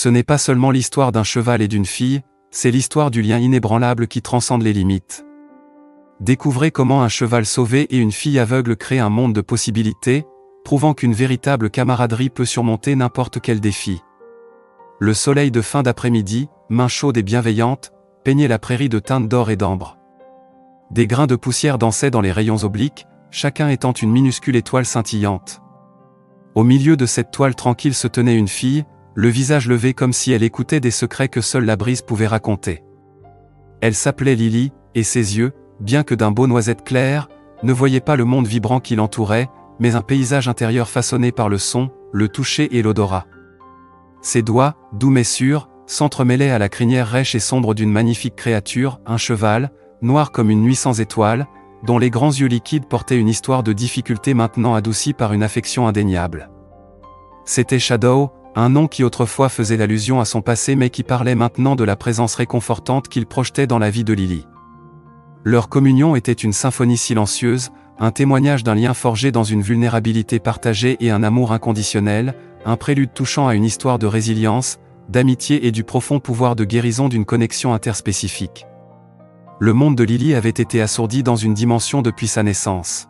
Ce n'est pas seulement l'histoire d'un cheval et d'une fille, c'est l'histoire du lien inébranlable qui transcende les limites. Découvrez comment un cheval sauvé et une fille aveugle créent un monde de possibilités, prouvant qu'une véritable camaraderie peut surmonter n'importe quel défi. Le soleil de fin d'après-midi, main chaude et bienveillante, peignait la prairie de teintes d'or et d'ambre. Des grains de poussière dansaient dans les rayons obliques, chacun étant une minuscule étoile scintillante. Au milieu de cette toile tranquille se tenait une fille, le visage levé comme si elle écoutait des secrets que seule la brise pouvait raconter. Elle s'appelait Lily, et ses yeux, bien que d'un beau noisette clair, ne voyaient pas le monde vibrant qui l'entourait, mais un paysage intérieur façonné par le son, le toucher et l'odorat. Ses doigts, doux mais sûrs, s'entremêlaient à la crinière rêche et sombre d'une magnifique créature, un cheval, noir comme une nuit sans étoiles, dont les grands yeux liquides portaient une histoire de difficulté maintenant adoucie par une affection indéniable. C'était Shadow, un nom qui autrefois faisait allusion à son passé mais qui parlait maintenant de la présence réconfortante qu'il projetait dans la vie de Lily. Leur communion était une symphonie silencieuse, un témoignage d'un lien forgé dans une vulnérabilité partagée et un amour inconditionnel, un prélude touchant à une histoire de résilience, d'amitié et du profond pouvoir de guérison d'une connexion interspécifique. Le monde de Lily avait été assourdi dans une dimension depuis sa naissance.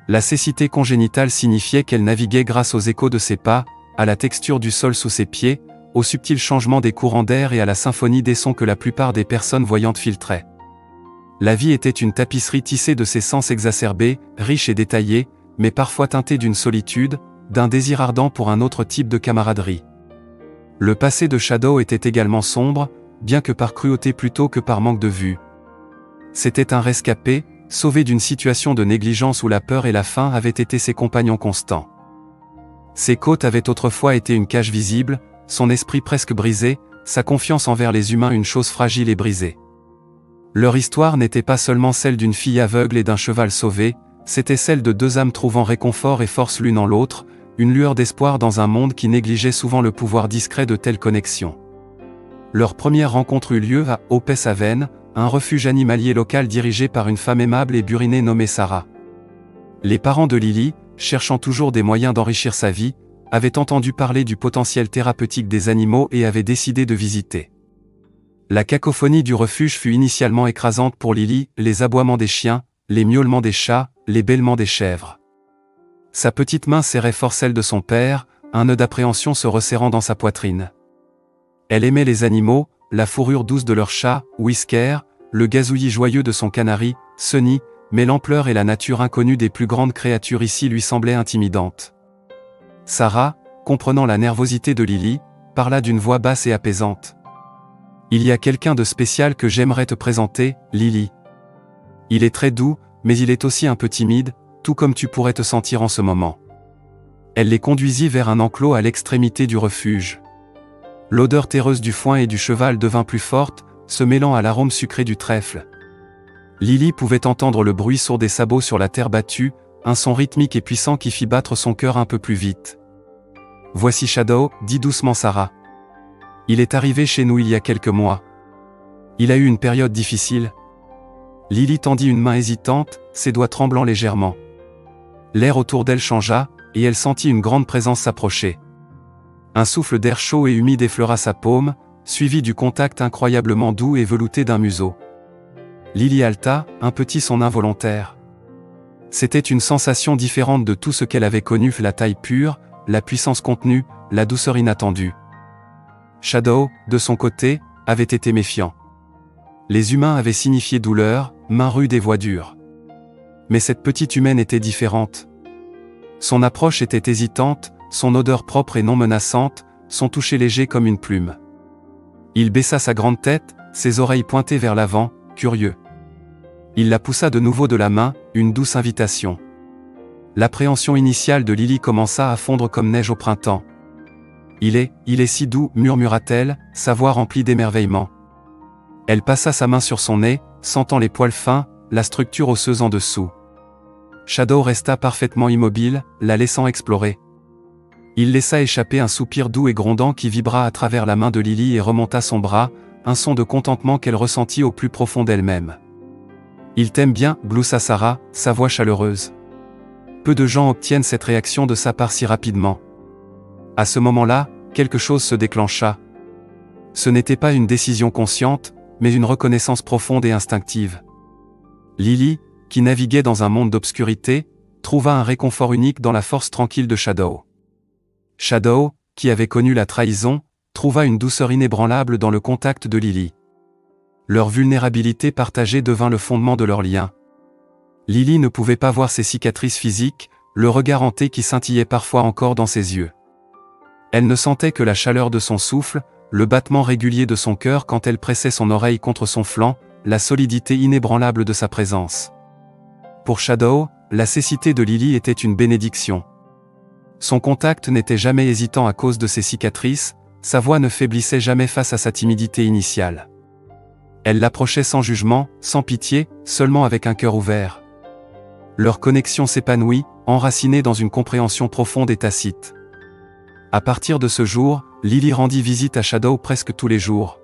La cécité congénitale signifiait qu'elle naviguait grâce aux échos de ses pas, à la texture du sol sous ses pieds, au subtil changement des courants d'air et à la symphonie des sons que la plupart des personnes voyantes filtraient. La vie était une tapisserie tissée de ses sens exacerbés, riche et détaillée, mais parfois teintée d'une solitude, d'un désir ardent pour un autre type de camaraderie. Le passé de Shadow était également sombre, bien que par cruauté plutôt que par manque de vue. C'était un rescapé, sauvé d'une situation de négligence où la peur et la faim avaient été ses compagnons constants. Ses côtes avaient autrefois été une cage visible, son esprit presque brisé, sa confiance envers les humains une chose fragile et brisée. Leur histoire n'était pas seulement celle d'une fille aveugle et d'un cheval sauvé, c'était celle de deux âmes trouvant réconfort et force l'une en l'autre, une lueur d'espoir dans un monde qui négligeait souvent le pouvoir discret de telles connexions. Leur première rencontre eut lieu à Opes-Haven, un refuge animalier local dirigé par une femme aimable et burinée nommée Sarah. Les parents de Lily, cherchant toujours des moyens d'enrichir sa vie, avaient entendu parler du potentiel thérapeutique des animaux et avaient décidé de visiter. La cacophonie du refuge fut initialement écrasante pour Lily, les aboiements des chiens, les miaulements des chats, les bêlements des chèvres. Sa petite main serrait fort celle de son père, un nœud d'appréhension se resserrant dans sa poitrine. Elle aimait les animaux, la fourrure douce de leur chat, Whisker, le gazouillis joyeux de son canari, Sunny, mais l'ampleur et la nature inconnue des plus grandes créatures ici lui semblaient intimidantes. Sarah, comprenant la nervosité de Lily, parla d'une voix basse et apaisante. « Il y a quelqu'un de spécial que j'aimerais te présenter, Lily. Il est très doux, mais il est aussi un peu timide, tout comme tu pourrais te sentir en ce moment. » Elle les conduisit vers un enclos à l'extrémité du refuge. L'odeur terreuse du foin et du cheval devint plus forte, se mêlant à l'arôme sucré du trèfle. Lily pouvait entendre le bruit sourd des sabots sur la terre battue, un son rythmique et puissant qui fit battre son cœur un peu plus vite. « Voici Shadow, dit doucement Sarah. Il est arrivé chez nous il y a quelques mois. Il a eu une période difficile. » Lily tendit une main hésitante, ses doigts tremblant légèrement. L'air autour d'elle changea, et elle sentit une grande présence s'approcher. Un souffle d'air chaud et humide effleura sa paume, suivi du contact incroyablement doux et velouté d'un museau. Lily halta, un petit son involontaire. C'était une sensation différente de tout ce qu'elle avait connu, la taille pure, la puissance contenue, la douceur inattendue. Shadow, de son côté, avait été méfiant. Les humains avaient signifié douleur, mains rudes et voix dures. Mais cette petite humaine était différente. Son approche était hésitante, son odeur propre et non menaçante, son toucher léger comme une plume. Il baissa sa grande tête, ses oreilles pointées vers l'avant, curieux. Il la poussa de nouveau de la main, une douce invitation. L'appréhension initiale de Lily commença à fondre comme neige au printemps. Il est si doux, murmura-t-elle, sa voix remplie d'émerveillement. Elle passa sa main sur son nez, sentant les poils fins, la structure osseuse en dessous. Shadow resta parfaitement immobile, la laissant explorer. Il laissa échapper un soupir doux et grondant qui vibra à travers la main de Lily et remonta son bras, un son de contentement qu'elle ressentit au plus profond d'elle-même. « Il t'aime bien, gloussa Sarah, sa voix chaleureuse. Peu de gens obtiennent cette réaction de sa part si rapidement. » À ce moment-là, quelque chose se déclencha. Ce n'était pas une décision consciente, mais une reconnaissance profonde et instinctive. Lily, qui naviguait dans un monde d'obscurité, trouva un réconfort unique dans la force tranquille de Shadow. Shadow, qui avait connu la trahison, trouva une douceur inébranlable dans le contact de Lily. Leur vulnérabilité partagée devint le fondement de leur lien. Lily ne pouvait pas voir ses cicatrices physiques, le regard hanté qui scintillait parfois encore dans ses yeux. Elle ne sentait que la chaleur de son souffle, le battement régulier de son cœur quand elle pressait son oreille contre son flanc, la solidité inébranlable de sa présence. Pour Shadow, la cécité de Lily était une bénédiction. Son contact n'était jamais hésitant à cause de ses cicatrices, sa voix ne faiblissait jamais face à sa timidité initiale. Elle l'approchait sans jugement, sans pitié, seulement avec un cœur ouvert. Leur connexion s'épanouit, enracinée dans une compréhension profonde et tacite. À partir de ce jour, Lily rendit visite à Shadow presque tous les jours.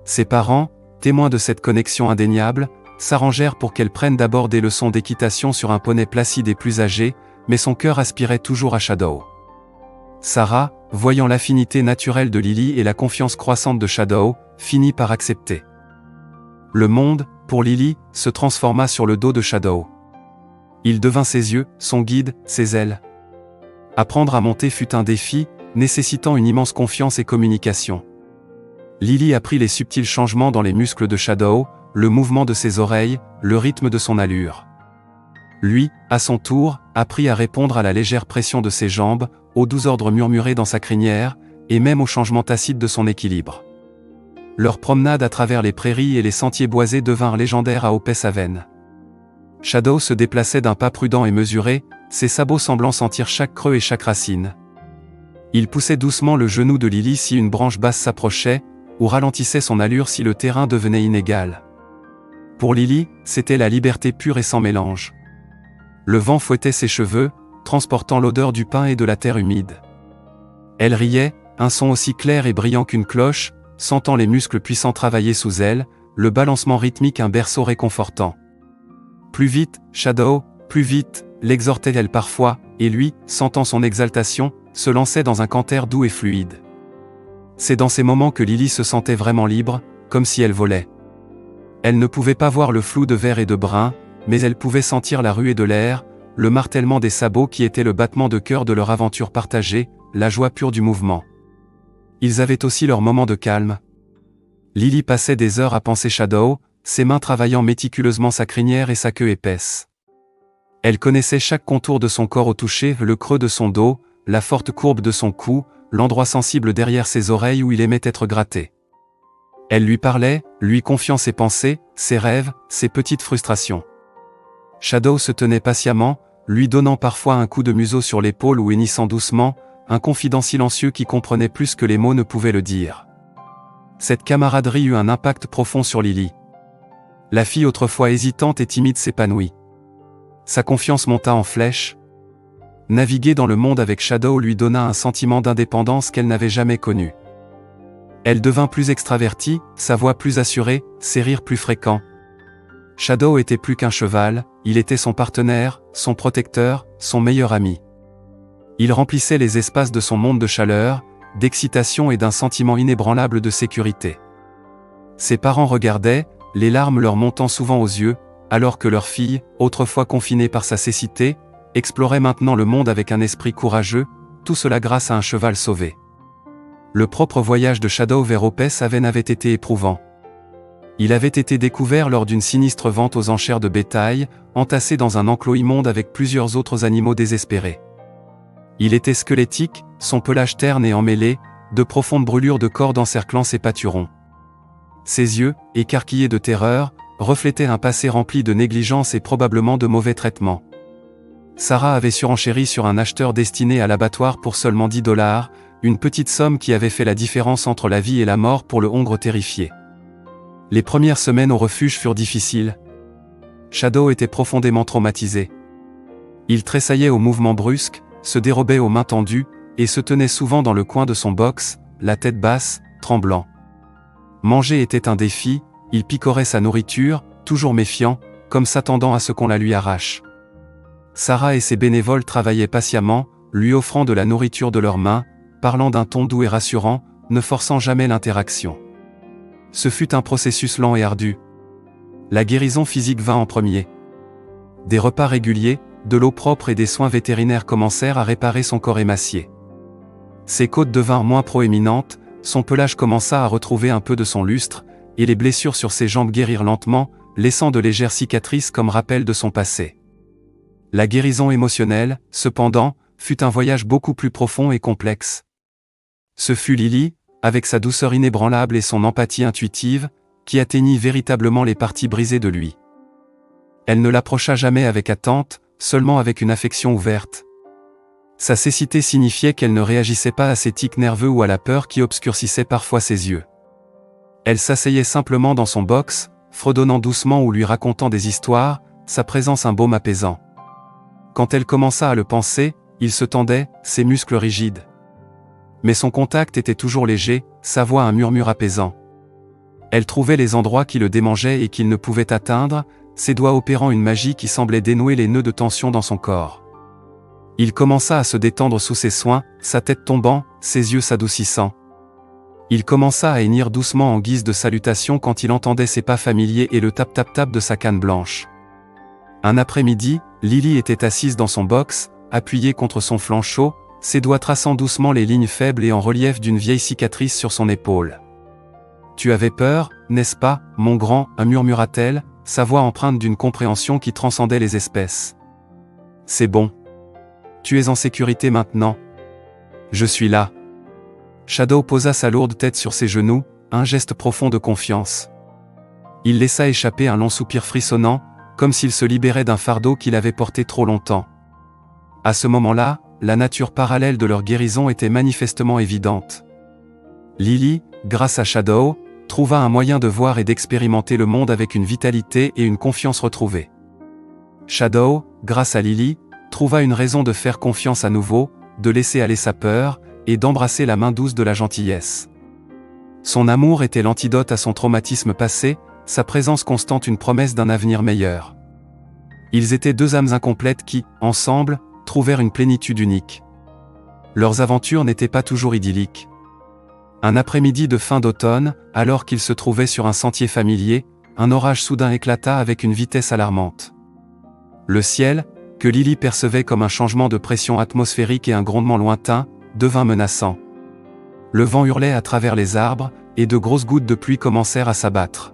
Ses parents, témoins de cette connexion indéniable, s'arrangèrent pour qu'elle prenne d'abord des leçons d'équitation sur un poney placide et plus âgé, mais son cœur aspirait toujours à Shadow. Sarah, voyant l'affinité naturelle de Lily et la confiance croissante de Shadow, finit par accepter. Le monde, pour Lily, se transforma sur le dos de Shadow. Il devint ses yeux, son guide, ses ailes. Apprendre à monter fut un défi, nécessitant une immense confiance et communication. Lily apprit les subtils changements dans les muscles de Shadow, le mouvement de ses oreilles, le rythme de son allure. Lui, à son tour, apprit à répondre à la légère pression de ses jambes, aux doux ordres murmurés dans sa crinière, et même au changement tacite de son équilibre. Leurs promenades à travers les prairies et les sentiers boisés devinrent légendaires à Opes-Aven. Shadow se déplaçait d'un pas prudent et mesuré, ses sabots semblant sentir chaque creux et chaque racine. Il poussait doucement le genou de Lily si une branche basse s'approchait, ou ralentissait son allure si le terrain devenait inégal. Pour Lily, c'était la liberté pure et sans mélange. Le vent fouettait ses cheveux, transportant l'odeur du pin et de la terre humide. Elle riait, un son aussi clair et brillant qu'une cloche, sentant les muscles puissants travailler sous elle, le balancement rythmique un berceau réconfortant. Plus vite, Shadow, plus vite, l'exhortait-elle parfois, et lui, sentant son exaltation, se lançait dans un canter doux et fluide. C'est dans ces moments que Lily se sentait vraiment libre, comme si elle volait. Elle ne pouvait pas voir le flou de vert et de brun, mais elle pouvait sentir la ruée de l'air, le martèlement des sabots qui était le battement de cœur de leur aventure partagée, la joie pure du mouvement. Ils avaient aussi leurs moments de calme. Lily passait des heures à penser Shadow, ses mains travaillant méticuleusement sa crinière et sa queue épaisse. Elle connaissait chaque contour de son corps au toucher, le creux de son dos, la forte courbe de son cou, l'endroit sensible derrière ses oreilles où il aimait être gratté. Elle lui parlait, lui confiant ses pensées, ses rêves, ses petites frustrations. Shadow se tenait patiemment, lui donnant parfois un coup de museau sur l'épaule ou hennissant doucement, un confident silencieux qui comprenait plus que les mots ne pouvaient le dire. Cette camaraderie eut un impact profond sur Lily. La fille autrefois hésitante et timide s'épanouit. Sa confiance monta en flèche. Naviguer dans le monde avec Shadow lui donna un sentiment d'indépendance qu'elle n'avait jamais connu. Elle devint plus extravertie, sa voix plus assurée, ses rires plus fréquents. Shadow était plus qu'un cheval, il était son partenaire, son protecteur, son meilleur ami. Il remplissait les espaces de son monde de chaleur, d'excitation et d'un sentiment inébranlable de sécurité. Ses parents regardaient, les larmes leur montant souvent aux yeux, alors que leur fille, autrefois confinée par sa cécité, explorait maintenant le monde avec un esprit courageux, tout cela grâce à un cheval sauvé. Le propre voyage de Shadow vers Opes-Aven avait été éprouvant. Il avait été découvert lors d'une sinistre vente aux enchères de bétail, entassé dans un enclos immonde avec plusieurs autres animaux désespérés. Il était squelettique, son pelage terne et emmêlé, de profondes brûlures de cordes encerclant ses pâturons. Ses yeux, écarquillés de terreur, reflétaient un passé rempli de négligence et probablement de mauvais traitements. Sarah avait surenchéri sur un acheteur destiné à l'abattoir pour seulement $10, une petite somme qui avait fait la différence entre la vie et la mort pour le hongre terrifié. Les premières semaines au refuge furent difficiles. Shadow était profondément traumatisé. Il tressaillait aux mouvements brusques, se dérobait aux mains tendues, et se tenait souvent dans le coin de son box, la tête basse, tremblant. Manger était un défi, il picorait sa nourriture, toujours méfiant, comme s'attendant à ce qu'on la lui arrache. Sarah et ses bénévoles travaillaient patiemment, lui offrant de la nourriture de leurs mains, parlant d'un ton doux et rassurant, ne forçant jamais l'interaction. Ce fut un processus lent et ardu. La guérison physique vint en premier. Des repas réguliers, de l'eau propre et des soins vétérinaires commencèrent à réparer son corps émacié. Ses côtes devinrent moins proéminentes, son pelage commença à retrouver un peu de son lustre, et les blessures sur ses jambes guérirent lentement, laissant de légères cicatrices comme rappel de son passé. La guérison émotionnelle, cependant, fut un voyage beaucoup plus profond et complexe. Ce fut Lily, avec sa douceur inébranlable et son empathie intuitive, qui atteignit véritablement les parties brisées de lui. Elle ne l'approcha jamais avec attente, seulement avec une affection ouverte. Sa cécité signifiait qu'elle ne réagissait pas à ses tics nerveux ou à la peur qui obscurcissait parfois ses yeux. Elle s'asseyait simplement dans son box, fredonnant doucement ou lui racontant des histoires, sa présence un baume apaisant. Quand elle commença à le penser, il se tendait, ses muscles rigides. Mais son contact était toujours léger, sa voix un murmure apaisant. Elle trouvait les endroits qui le démangeaient et qu'il ne pouvait atteindre, ses doigts opérant une magie qui semblait dénouer les nœuds de tension dans son corps. Il commença à se détendre sous ses soins, sa tête tombant, ses yeux s'adoucissant. Il commença à hennir doucement en guise de salutation quand il entendait ses pas familiers et le tap-tap-tap de sa canne blanche. Un après-midi, Lily était assise dans son box, appuyée contre son flanc chaud, ses doigts traçant doucement les lignes faibles et en relief d'une vieille cicatrice sur son épaule. « Tu avais peur, n'est-ce pas, mon grand ?» murmura-t-elle, sa voix empreinte d'une compréhension qui transcendait les espèces. « C'est bon. Tu es en sécurité maintenant. Je suis là. » Shadow posa sa lourde tête sur ses genoux, un geste profond de confiance. Il laissa échapper un long soupir frissonnant, comme s'il se libérait d'un fardeau qu'il avait porté trop longtemps. À ce moment-là, la nature parallèle de leur guérison était manifestement évidente. Lily, grâce à Shadow, trouva un moyen de voir et d'expérimenter le monde avec une vitalité et une confiance retrouvées. Shadow, grâce à Lily, trouva une raison de faire confiance à nouveau, de laisser aller sa peur, et d'embrasser la main douce de la gentillesse. Son amour était l'antidote à son traumatisme passé, sa présence constante une promesse d'un avenir meilleur. Ils étaient deux âmes incomplètes qui, ensemble, trouvèrent une plénitude unique. Leurs aventures n'étaient pas toujours idylliques. Un après-midi de fin d'automne, alors qu'ils se trouvaient sur un sentier familier, un orage soudain éclata avec une vitesse alarmante. Le ciel, que Lily percevait comme un changement de pression atmosphérique et un grondement lointain, devint menaçant. Le vent hurlait à travers les arbres, et de grosses gouttes de pluie commencèrent à s'abattre.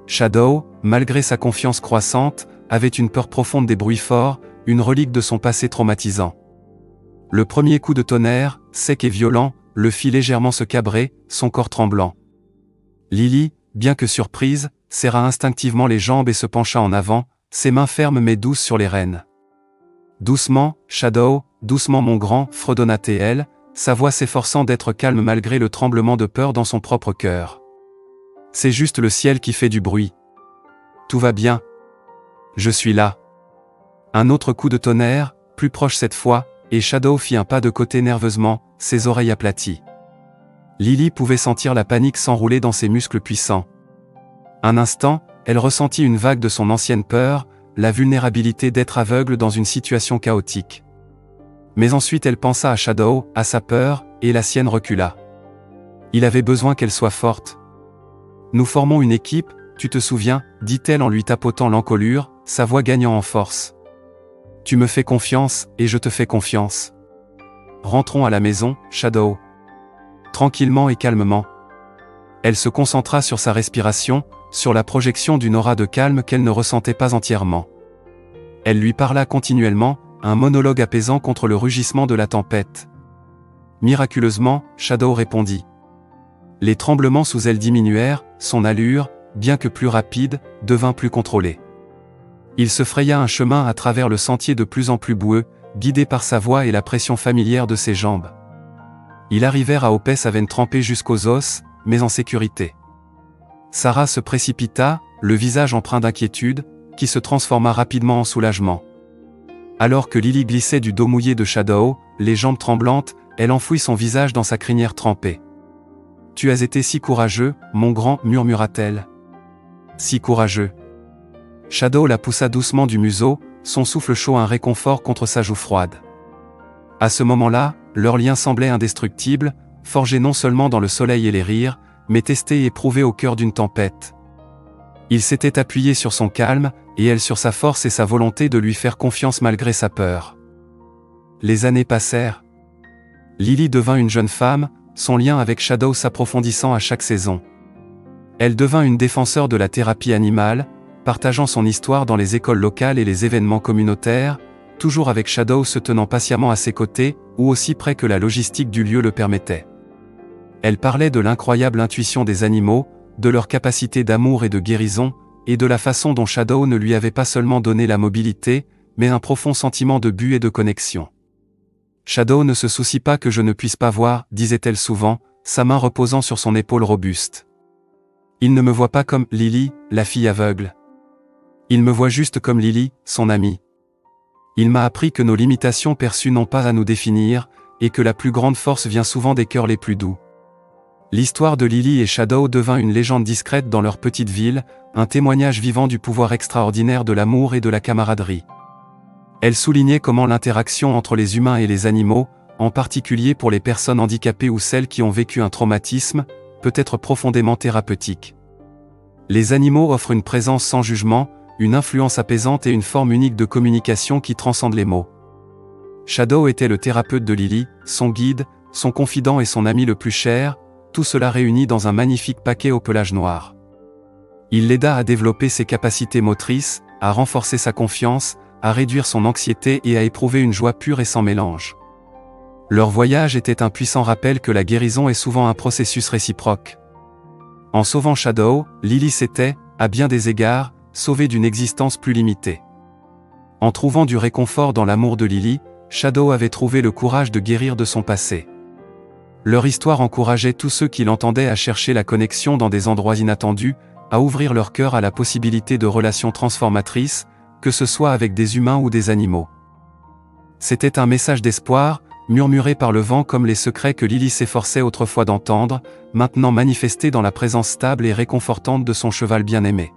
Shadow, malgré sa confiance croissante, avait une peur profonde des bruits forts, une relique de son passé traumatisant. Le premier coup de tonnerre, sec et violent, le fit légèrement se cabrer, son corps tremblant. Lily, bien que surprise, serra instinctivement les jambes et se pencha en avant, ses mains fermes mais douces sur les rênes. « Doucement, Shadow, doucement mon grand » fredonna-t-elle, sa voix s'efforçant d'être calme malgré le tremblement de peur dans son propre cœur. « C'est juste le ciel qui fait du bruit. Tout va bien. Je suis là. » Un autre coup de tonnerre, plus proche cette fois, et Shadow fit un pas de côté nerveusement, ses oreilles aplaties. Lily pouvait sentir la panique s'enrouler dans ses muscles puissants. Un instant, elle ressentit une vague de son ancienne peur, la vulnérabilité d'être aveugle dans une situation chaotique. Mais ensuite elle pensa à Shadow, à sa peur, et la sienne recula. Il avait besoin qu'elle soit forte. « Nous formons une équipe, tu te souviens ?» dit-elle en lui tapotant l'encolure, sa voix gagnant en force. « Tu me fais confiance, et je te fais confiance. Rentrons à la maison, Shadow. » Tranquillement et calmement. Elle se concentra sur sa respiration, sur la projection d'une aura de calme qu'elle ne ressentait pas entièrement. Elle lui parla continuellement, un monologue apaisant contre le rugissement de la tempête. Miraculeusement, Shadow répondit. Les tremblements sous elle diminuèrent, son allure, bien que plus rapide, devint plus contrôlée. Il se fraya un chemin à travers le sentier de plus en plus boueux, guidé par sa voix et la pression familière de ses jambes. Ils arrivèrent à Opes à veine trempée jusqu'aux os, mais en sécurité. Sarah se précipita, le visage empreint d'inquiétude, qui se transforma rapidement en soulagement. Alors que Lily glissait du dos mouillé de Shadow, les jambes tremblantes, elle enfouit son visage dans sa crinière trempée. « Tu as été si courageux, mon grand » murmura-t-elle. « Si courageux. » Shadow la poussa doucement du museau, son souffle chaud un réconfort contre sa joue froide. À ce moment-là, leur lien semblait indestructible, forgé non seulement dans le soleil et les rires, mais testé et éprouvé au cœur d'une tempête. Il s'était appuyé sur son calme, et elle sur sa force et sa volonté de lui faire confiance malgré sa peur. Les années passèrent. Lily devint une jeune femme, son lien avec Shadow s'approfondissant à chaque saison. Elle devint une défenseur de la thérapie animale, partageant son histoire dans les écoles locales et les événements communautaires, toujours avec Shadow se tenant patiemment à ses côtés, ou aussi près que la logistique du lieu le permettait. Elle parlait de l'incroyable intuition des animaux, de leur capacité d'amour et de guérison, et de la façon dont Shadow ne lui avait pas seulement donné la mobilité, mais un profond sentiment de but et de connexion. Shadow ne se soucie pas que je ne puisse pas voir, disait-elle souvent, sa main reposant sur son épaule robuste. Il ne me voit pas comme Lily, la fille aveugle. Il me voit juste comme Lily, son amie. Il m'a appris que nos limitations perçues n'ont pas à nous définir, et que la plus grande force vient souvent des cœurs les plus doux. L'histoire de Lily et Shadow devint une légende discrète dans leur petite ville, un témoignage vivant du pouvoir extraordinaire de l'amour et de la camaraderie. Elle soulignait comment l'interaction entre les humains et les animaux, en particulier pour les personnes handicapées ou celles qui ont vécu un traumatisme, peut être profondément thérapeutique. Les animaux offrent une présence sans jugement, une influence apaisante et une forme unique de communication qui transcende les mots. Shadow était le thérapeute de Lily, son guide, son confident et son ami le plus cher, tout cela réuni dans un magnifique paquet au pelage noir. Il l'aida à développer ses capacités motrices, à renforcer sa confiance, à réduire son anxiété et à éprouver une joie pure et sans mélange. Leur voyage était un puissant rappel que la guérison est souvent un processus réciproque. En sauvant Shadow, Lily s'était, à bien des égards, sauvée d'une existence plus limitée. En trouvant du réconfort dans l'amour de Lily, Shadow avait trouvé le courage de guérir de son passé. Leur histoire encourageait tous ceux qui l'entendaient à chercher la connexion dans des endroits inattendus, à ouvrir leur cœur à la possibilité de relations transformatrices, que ce soit avec des humains ou des animaux. C'était un message d'espoir, murmuré par le vent comme les secrets que Lily s'efforçait autrefois d'entendre, maintenant manifestés dans la présence stable et réconfortante de son cheval bien-aimé.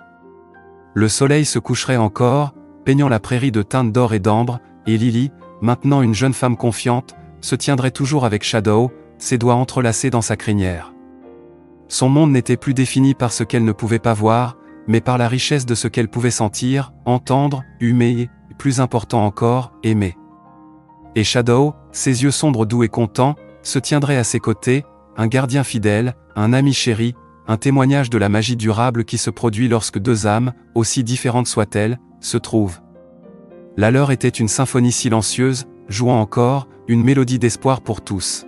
Le soleil se coucherait encore, peignant la prairie de teintes d'or et d'ambre, et Lily, maintenant une jeune femme confiante, se tiendrait toujours avec Shadow, ses doigts entrelacés dans sa crinière. Son monde n'était plus défini par ce qu'elle ne pouvait pas voir, mais par la richesse de ce qu'elle pouvait sentir, entendre, humer, et plus important encore, aimer. Et Shadow, ses yeux sombres doux et contents, se tiendrait à ses côtés, un gardien fidèle, un ami chéri, un témoignage de la magie durable qui se produit lorsque deux âmes, aussi différentes soient-elles, se trouvent. La leur était une symphonie silencieuse, jouant encore, une mélodie d'espoir pour tous.